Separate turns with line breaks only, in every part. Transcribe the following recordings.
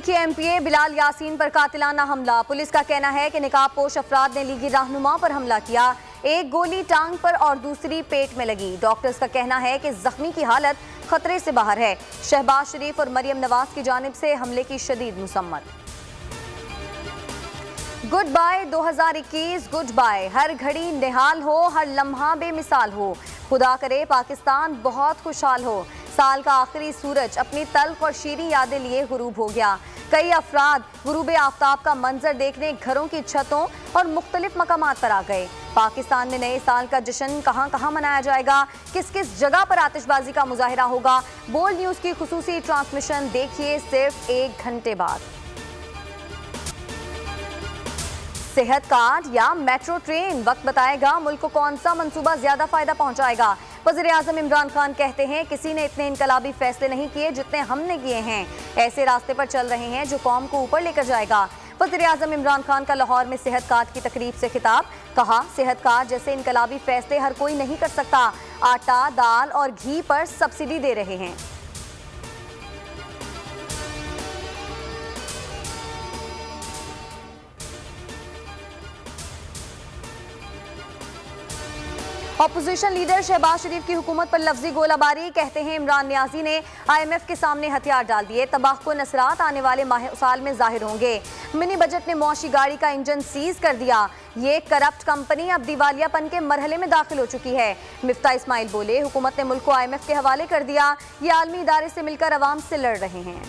के एमपीए बिलाल यासीन पर कातिलाना हमला। पुलिस का कहना है कि निकाबपोश अफराद ने लीगी रहनुमा पर हमला किया। एक गोली टांग पर और दूसरी पेट में लगी। डॉक्टर्स का कहना है कि जख्मी की हालत खतरे से बाहर है। शहबाज शरीफ और मरियम नवाज की जानिब से हमले की शदीद मुसम्मत। Goodbye 2021 goodbye. हर घड़ी निहाल हो, हर लम्हा बेमिसाल हो। खुदा करे पाकिस्तान बहुत खुशहाल हो। साल का आखिरी सूरज अपनी तल्ख और शीरी यादें लिए गुरूब हो गया। कई अफराद गुरूब आफ्ताब का मंजर देखने घरों की छतों और मुख्तलिफ मकामात पर आ गए। पाकिस्तान में नए साल का जश्न कहां कहां मनाया जाएगा, किस किस जगह पर आतिशबाजी का मुजाहिरा होगा। बोल्ड न्यूज़ की खुसूसी ट्रांसमिशन देखिए सिर्फ 1 घंटे बाद। सेहत कार्ड या मेट्रो ट्रेन, वक्त बताएगा मुल्क को कौन सा मंसूबा ज्यादा फायदा पहुंचाएगा। वज़ीर-ए-आज़म इमरान खान कहते हैं किसी ने इतने इनकलाबी फैसले नहीं किए जितने हमने किए हैं। ऐसे रास्ते पर चल रहे हैं जो कौम को ऊपर लेकर जाएगा। वज़ीर-ए-आज़म इमरान खान का लाहौर में सेहत कार्ड की तकरीब से खिताब। कहा, सेहत कार्ड जैसे इनकलाबी फैसले हर कोई नहीं कर सकता। आटा, दाल और घी पर सब्सिडी दे रहे हैं। अपोजिशन लीडर शहबाज शरीफ की हुकूमत पर लफ्जी गोलाबारी। कहते हैं इमरान नियाजी ने IMF के सामने हथियार डाल दिए। तबाहकुन असरात आने वाले माह साल में जाहिर होंगे। मिनी बजट ने मौशी गाड़ी का इंजन सीज कर दिया। ये करप्ट कंपनी अब दिवालियापन के मरहले में दाखिल हो चुकी है। मिफ्ता इस्माइल बोले, हुकूमत ने मुल्क को IMF के हवाले कर दिया। ये आलमी इदारे से मिलकर अवाम से लड़ रहे हैं।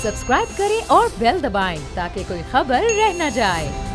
सब्सक्राइब करें और बेल दबाएं ताकि कोई खबर रह न जाए।